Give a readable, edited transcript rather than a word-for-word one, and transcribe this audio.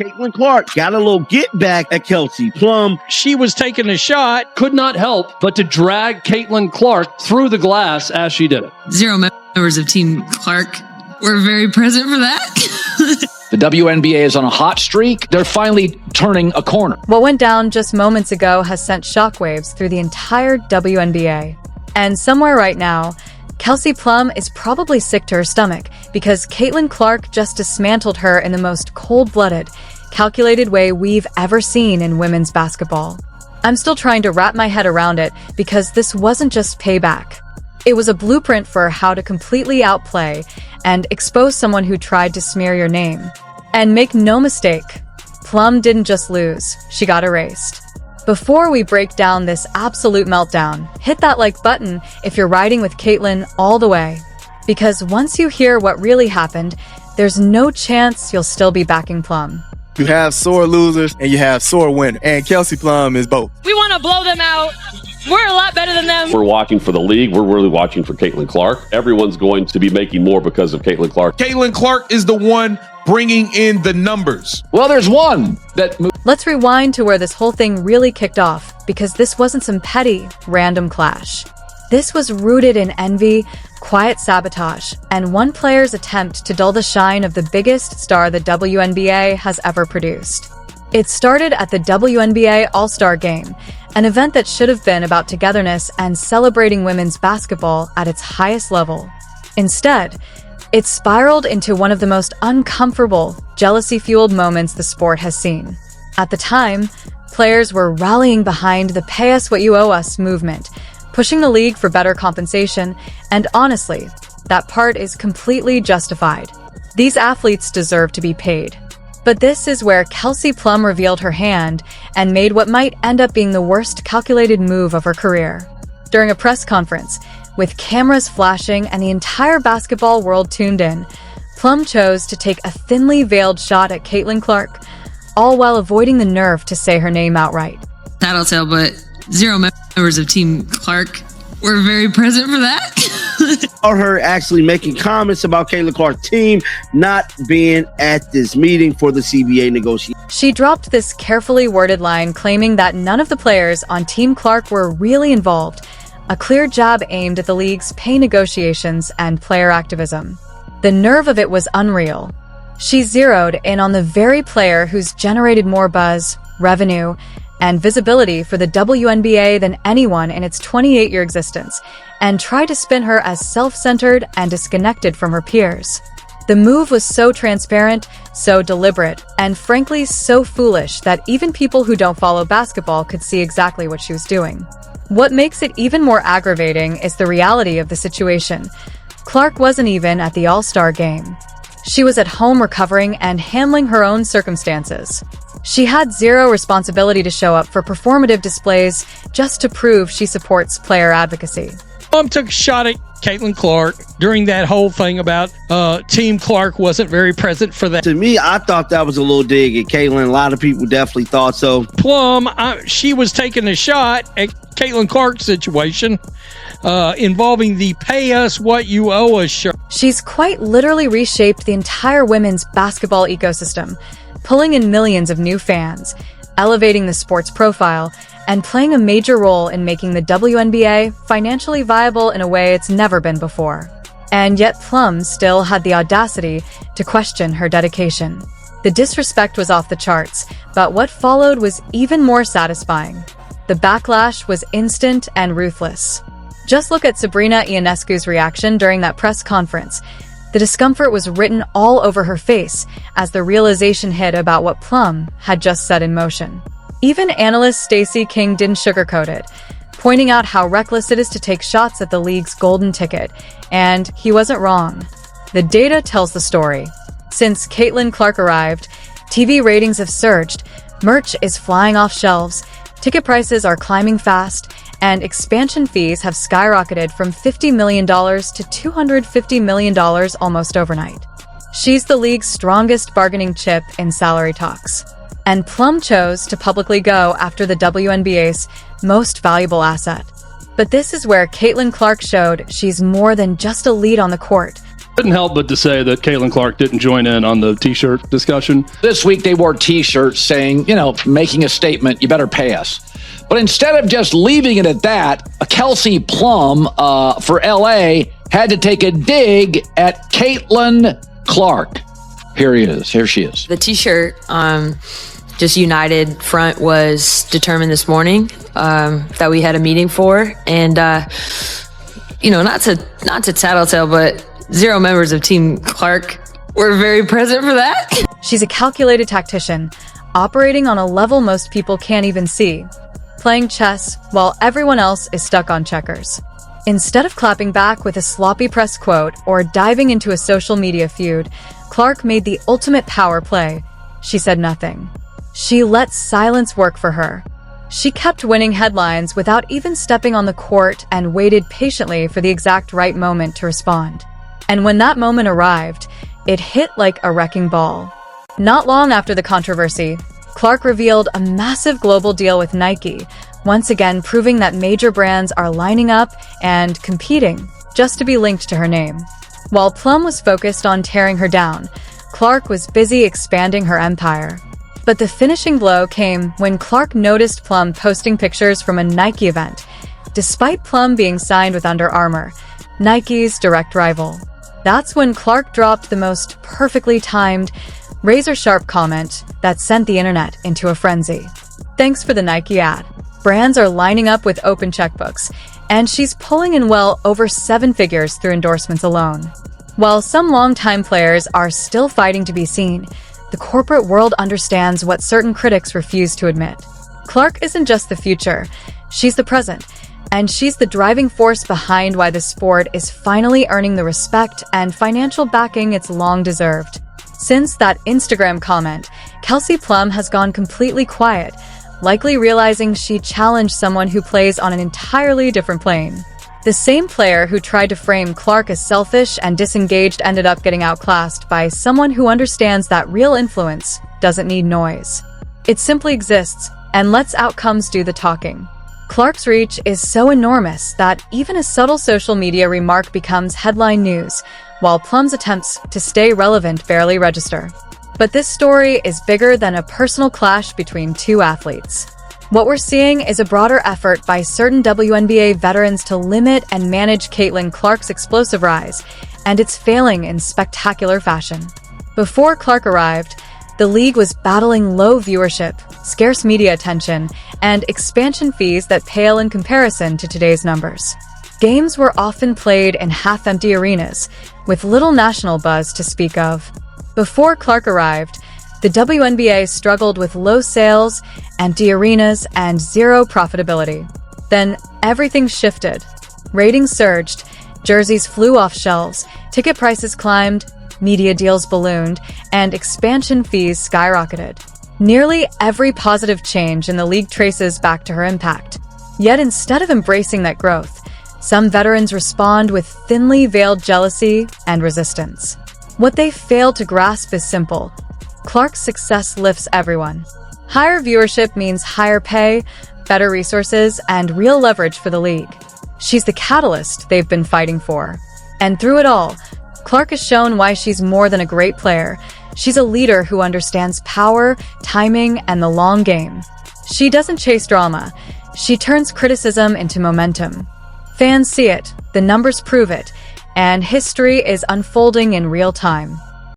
Caitlin Clark got a little get back at Kelsey Plum. She was taking a shot. Could not help but to drag Caitlin Clark through the glass as she did it. 0 members of Team Clark were very present for that. The WNBA is on a hot streak. They're finally turning a corner. What went down just moments ago has sent shockwaves through the entire WNBA. And somewhere right now, Kelsey Plum is probably sick to her stomach because Caitlin Clark just dismantled her in the most cold-blooded, calculated way we've ever seen in women's basketball. I'm still trying to wrap my head around it because this wasn't just payback. It was a blueprint for how to completely outplay and expose someone who tried to smear your name. And make no mistake, Plum didn't just lose, she got erased. Before we break down this absolute meltdown, hit that like button if you're riding with Caitlin all the way. Because once you hear what really happened, there's no chance you'll still be backing Plum. You have sore losers and you have sore winners, and Kelsey Plum is both. We want to blow them out. We're a lot better than them. We're watching for the league. We're really watching for Caitlin Clark. Everyone's going to be making more because of Caitlin Clark. Caitlin Clark is the one bringing in the numbers. Well, there's one that... Let's rewind to where this whole thing really kicked off, because this wasn't some petty, random clash. This was rooted in envy, quiet sabotage, and one player's attempt to dull the shine of the biggest star the WNBA has ever produced. It started at the WNBA All-Star Game, an event that should have been about togetherness and celebrating women's basketball at its highest level. Instead, it spiraled into one of the most uncomfortable, jealousy-fueled moments the sport has seen. At the time, players were rallying behind the Pay Us What You Owe Us movement, pushing the league for better compensation, and honestly, that part is completely justified. These athletes deserve to be paid. But this is where Kelsey Plum revealed her hand and made what might end up being the worst calculated move of her career. During a press conference, with cameras flashing and the entire basketball world tuned in, Plum chose to take a thinly veiled shot at Caitlin Clark, all while avoiding the nerve to say her name outright. Tattletale, but 0 members of Team Clark were very present for that. Or her actually making comments about Caitlin Clark's team not being at this meeting for the CBA negotiation. She dropped this carefully worded line claiming that none of the players on Team Clark were really involved, a clear jab aimed at the league's pay negotiations and player activism. The nerve of it was unreal. She zeroed in on the very player who's generated more buzz, revenue, and visibility for the WNBA than anyone in its 28-year existence, and tried to spin her as self-centered and disconnected from her peers. The move was so transparent, so deliberate, and frankly so foolish that even people who don't follow basketball could see exactly what she was doing. What makes it even more aggravating is the reality of the situation. Clark wasn't even at the All-Star game. She was at home recovering and handling her own circumstances. She had zero responsibility to show up for performative displays just to prove she supports player advocacy. Plum took a shot at Caitlin Clark during that whole thing about Team Clark wasn't very present for that. To me, I thought that was a little dig at Caitlin. A lot of people definitely thought so. Plum, she was taking a shot at Caitlin Clark's situation involving the Pay Us What You Owe Us shirt. She's quite literally reshaped the entire women's basketball ecosystem, pulling in millions of new fans, elevating the sport's profile, and playing a major role in making the WNBA financially viable in a way it's never been before. And yet Plum still had the audacity to question her dedication. The disrespect was off the charts, but what followed was even more satisfying. The backlash was instant and ruthless. Just look at Sabrina Ionescu's reaction during that press conference. The discomfort was written all over her face as the realization hit about what Plum had just set in motion. Even analyst Stacey King didn't sugarcoat it, pointing out how reckless it is to take shots at the league's golden ticket, and he wasn't wrong. The data tells the story. Since Caitlin Clark arrived, TV ratings have surged, merch is flying off shelves, ticket prices are climbing fast, and expansion fees have skyrocketed from $50 million to $250 million almost overnight. She's the league's strongest bargaining chip in salary talks. And Plum chose to publicly go after the WNBA's most valuable asset. But this is where Caitlin Clark showed she's more than just a lead on the court. Couldn't help but to say that Caitlin Clark didn't join in on the T-shirt discussion. This week they wore T-shirts saying, making a statement, you better pay us. But instead of just leaving it at that, Kelsey Plum for LA had to take a dig at Caitlin Clark. Here she is. The T-shirt, just United Front was determined this morning that we had a meeting for. And, not to tattletale, but 0 members of Team Clark were very present for that. She's a calculated tactician, operating on a level most people can't even see, playing chess while everyone else is stuck on checkers. Instead of clapping back with a sloppy press quote or diving into a social media feud, Clark made the ultimate power play. She said nothing. She let silence work for her. She kept winning headlines without even stepping on the court and waited patiently for the exact right moment to respond. And when that moment arrived, it hit like a wrecking ball. Not long after the controversy, Clark revealed a massive global deal with Nike, once again proving that major brands are lining up and competing just to be linked to her name. While Plum was focused on tearing her down, Clark was busy expanding her empire. But the finishing blow came when Clark noticed Plum posting pictures from a Nike event, despite Plum being signed with Under Armour, Nike's direct rival. That's when Clark dropped the most perfectly timed, razor-sharp comment that sent the internet into a frenzy. Thanks for the Nike ad. Brands are lining up with open checkbooks, and she's pulling in well over 7 figures through endorsements alone. While some longtime players are still fighting to be seen, the corporate world understands what certain critics refuse to admit. Clark isn't just the future, she's the present, and she's the driving force behind why the sport is finally earning the respect and financial backing it's long deserved. Since that Instagram comment, Kelsey Plum has gone completely quiet, likely realizing she challenged someone who plays on an entirely different plane. The same player who tried to frame Clark as selfish and disengaged ended up getting outclassed by someone who understands that real influence doesn't need noise. It simply exists and lets outcomes do the talking. Clark's reach is so enormous that even a subtle social media remark becomes headline news, while Plum's attempts to stay relevant barely register. But this story is bigger than a personal clash between 2 athletes. What we're seeing is a broader effort by certain WNBA veterans to limit and manage Caitlin Clark's explosive rise, and it's failing in spectacular fashion. Before Clark arrived, the league was battling low viewership, scarce media attention, and expansion fees that pale in comparison to today's numbers. Games were often played in half-empty arenas, with little national buzz to speak of. Before Clark arrived, the WNBA struggled with low sales, empty arenas, and 0 profitability. Then everything shifted. Ratings surged, jerseys flew off shelves, ticket prices climbed, media deals ballooned, and expansion fees skyrocketed. Nearly every positive change in the league traces back to her impact. Yet instead of embracing that growth, some veterans respond with thinly veiled jealousy and resistance. What they fail to grasp is simple. Clark's success lifts everyone. Higher viewership means higher pay, better resources, and real leverage for the league. She's the catalyst they've been fighting for. And through it all, Clark has shown why she's more than a great player. She's a leader who understands power, timing, and the long game. She doesn't chase drama. She turns criticism into momentum. Fans see it, the numbers prove it, and history is unfolding in real time.